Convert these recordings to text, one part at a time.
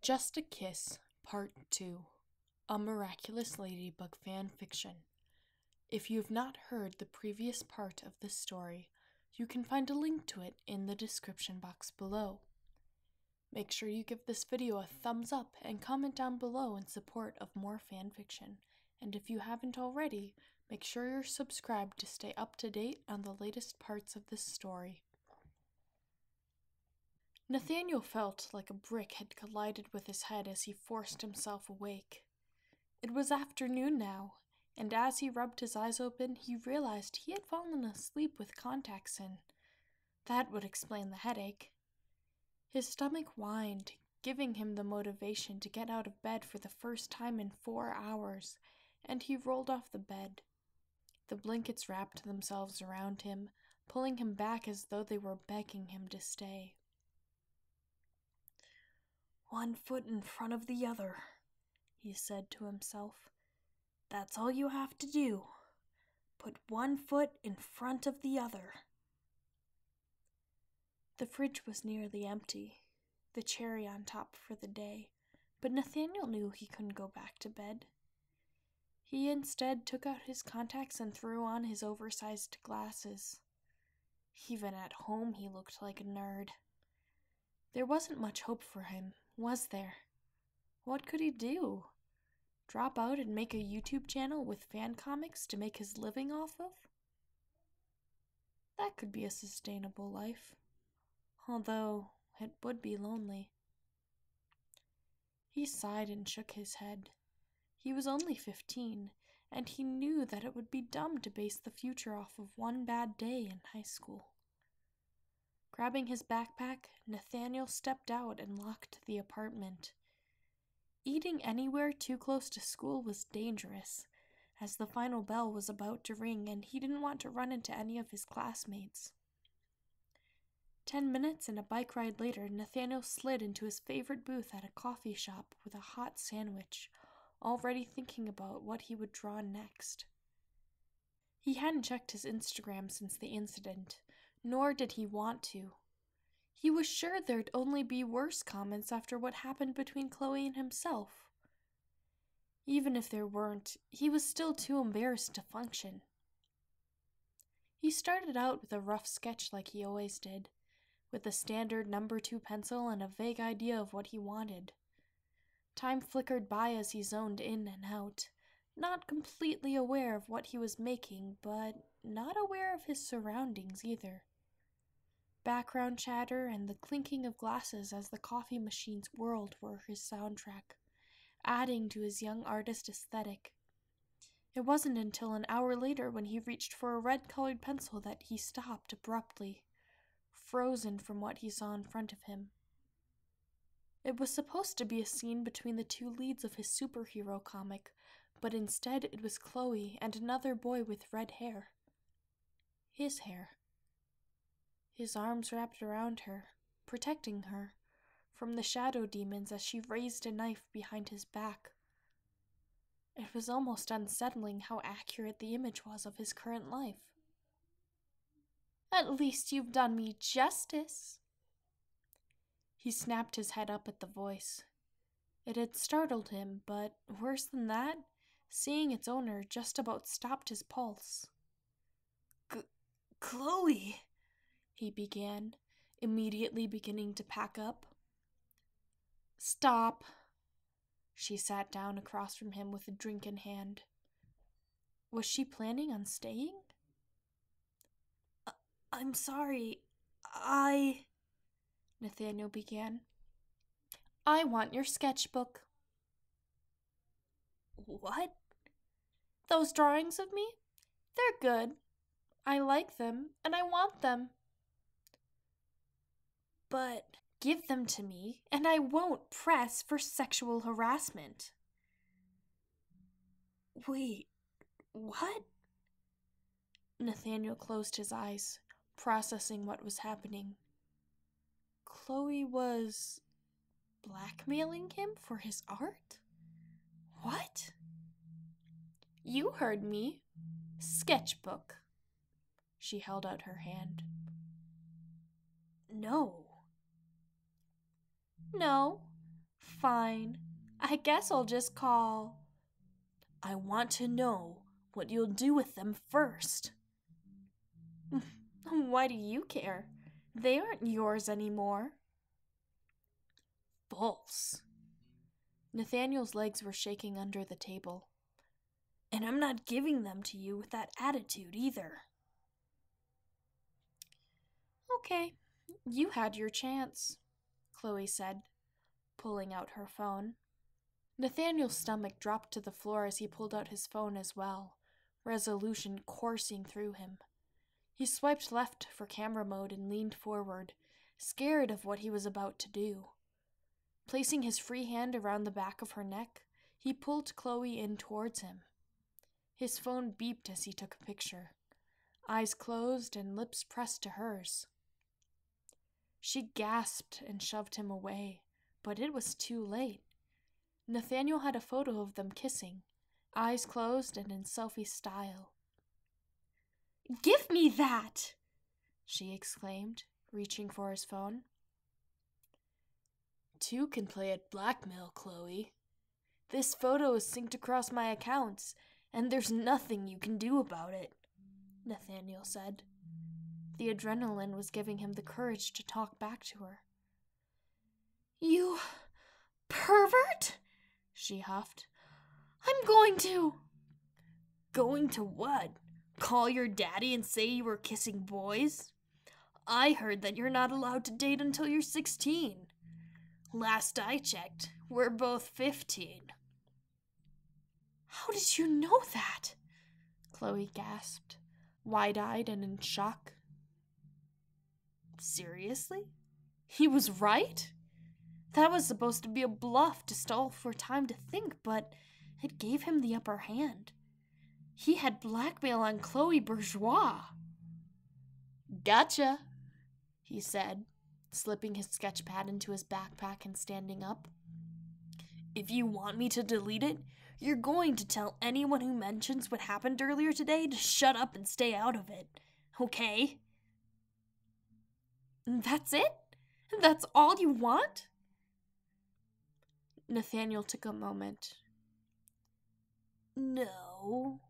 Just a Kiss, Part 2, a Miraculous Ladybug fan fiction. If you've not heard the previous part of this story, you can find a link to it in the description box below. Make sure you give this video a thumbs up and comment down below in support of more fan fiction. And if you haven't already, make sure you're subscribed to stay up to date on the latest parts of this story. Nathaniel felt like a brick had collided with his head as he forced himself awake. It was afternoon now, and as he rubbed his eyes open, he realized he had fallen asleep with contacts in. That would explain the headache. His stomach whined, giving him the motivation to get out of bed for the first time in 4 hours, and he rolled off the bed. The blankets wrapped themselves around him, pulling him back as though they were begging him to stay. "One foot in front of the other," he said to himself. "That's all you have to do. Put one foot in front of the other." The fridge was nearly empty, the cherry on top for the day, but Nathaniel knew he couldn't go back to bed. He instead took out his contacts and threw on his oversized glasses. Even at home he looked like a nerd. There wasn't much hope for him, was there? What could he do? Drop out and make a YouTube channel with fan comics to make his living off of? That could be a sustainable life, although it would be lonely. He sighed and shook his head. He was only 15, and he knew that it would be dumb to base the future off of one bad day in high school. Grabbing his backpack, Nathaniel stepped out and locked the apartment. Eating anywhere too close to school was dangerous, as the final bell was about to ring and he didn't want to run into any of his classmates. 10 minutes and a bike ride later, Nathaniel slid into his favorite booth at a coffee shop with a hot sandwich, already thinking about what he would draw next. He hadn't checked his Instagram since the incident, nor did he want to. He was sure there'd only be worse comments after what happened between Chloe and himself. Even if there weren't, he was still too embarrassed to function. He started out with a rough sketch like he always did, with a standard number 2 pencil and a vague idea of what he wanted. Time flickered by as he zoned in and out, not completely aware of what he was making, but not aware of his surroundings either. Background chatter and the clinking of glasses as the coffee machines whirled were his soundtrack, adding to his young artist aesthetic. It wasn't until an hour later when he reached for a red-colored pencil that he stopped abruptly, frozen from what he saw in front of him. It was supposed to be a scene between the two leads of his superhero comic, but instead it was Chloe and another boy with red hair. His hair. His arms wrapped around her, protecting her from the shadow demons as she raised a knife behind his back. It was almost unsettling how accurate the image was of his current life. "At least you've done me justice." He snapped his head up at the voice. It had startled him, but worse than that, seeing its owner just about stopped his pulse. Chloe," he began, immediately beginning to pack up. "Stop." She sat down across from him with a drink in hand. Was she planning on staying? I'm sorry. Nathaniel began. "I want your sketchbook." "What?" "Those drawings of me? They're good. I like them, and I want them." "But..." "Give them to me, and I won't press for sexual harassment." "Wait, what?" Nathaniel closed his eyes, processing what was happening. Chloe was blackmailing him for his art? What? "You heard me. Sketchbook." She held out her hand. "No." "No. Fine. I guess I'll just call. I want to know what you'll do with them first. Why do you care? They aren't yours anymore. False. Nathaniel's legs were shaking under the table. And I'm not giving them to you with that attitude either. Okay, you had your chance, Chloe said, pulling out her phone. Nathaniel's stomach dropped to the floor as he pulled out his phone as well, resolution coursing through him. He swiped left for camera mode and leaned forward, scared of what he was about to do. Placing his free hand around the back of her neck, he pulled Chloe in towards him. His phone beeped as he took a picture, eyes closed and lips pressed to hers. She gasped and shoved him away, but it was too late. Nathaniel had a photo of them kissing, eyes closed and in selfie style. "Give me that!" she exclaimed, reaching for his phone. Two can play at blackmail, Chloe. This photo is synced across my accounts, and there's nothing you can do about it, Nathaniel said. The adrenaline was giving him the courage to talk back to her. You pervert, she huffed. I'm going to. Going to what? Call your daddy and say you were kissing boys? I heard that you're not allowed to date until you're 16. Last I checked, we're both 15. How did you know that? Chloe gasped, wide-eyed and in shock. Seriously? He was right? That was supposed to be a bluff to stall for time to think, but it gave him the upper hand. He had blackmail on Chloe Bourgeois. Gotcha, he said, slipping his sketch pad into his backpack and standing up. If you want me to delete it, you're going to tell anyone who mentions what happened earlier today to shut up and stay out of it, okay? That's it? That's all you want? Nathaniel took a moment. No,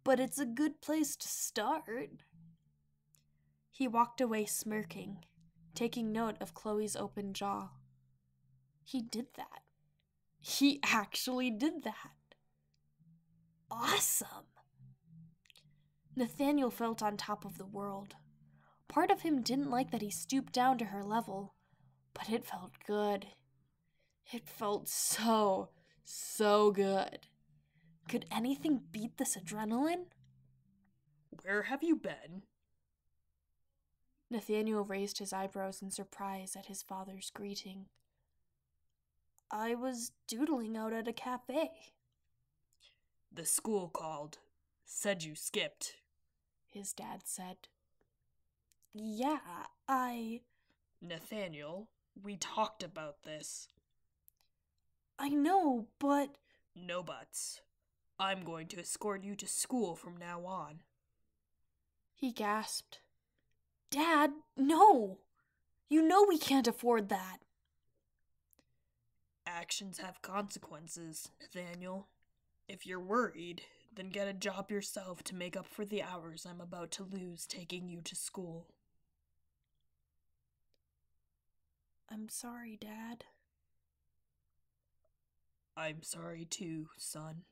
but it's a good place to start. He walked away smirking, taking note of Chloe's open jaw. He did that. He actually did that. Awesome! Nathaniel felt on top of the world. Part of him didn't like that he stooped down to her level, but it felt good. It felt so good. Could anything beat this adrenaline? Where have you been? Nathaniel raised his eyebrows in surprise at his father's greeting. I was doodling out at a cafe. The school called. Said you skipped, his dad said. Yeah, Nathaniel, we talked about this. I know, but... No buts. I'm going to escort you to school from now on. He gasped. Dad, no! You know we can't afford that. Actions have consequences, Nathaniel. If you're worried, then get a job yourself to make up for the hours I'm about to lose taking you to school. I'm sorry, Dad. I'm sorry too, son.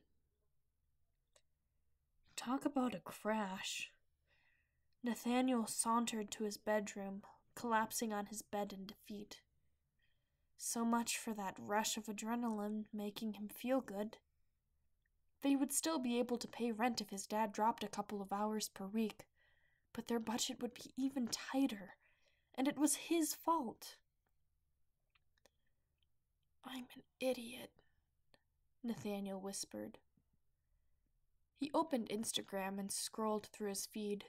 Talk about a crash. Nathaniel sauntered to his bedroom, collapsing on his bed in defeat. So much for that rush of adrenaline making him feel good. They would still be able to pay rent if his dad dropped a couple of hours per week, but their budget would be even tighter, and it was his fault. I'm an idiot, Nathaniel whispered. He opened Instagram and scrolled through his feed,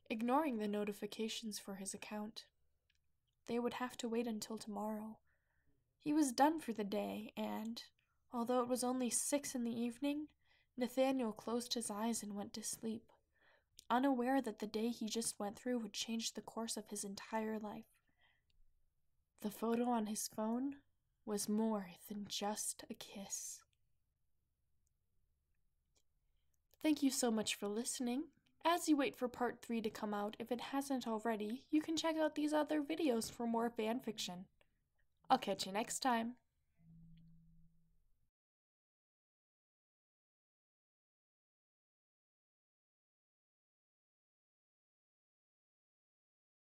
ignoring the notifications for his account. They would have to wait until tomorrow. He was done for the day, and, although it was only 6 in the evening, Nathaniel closed his eyes and went to sleep, unaware that the day he just went through would change the course of his entire life. The photo on his phone was more than just a kiss. Thank you so much for listening. As you wait for part 3 to come out, if it hasn't already, you can check out these other videos for more fanfiction. I'll catch you next time.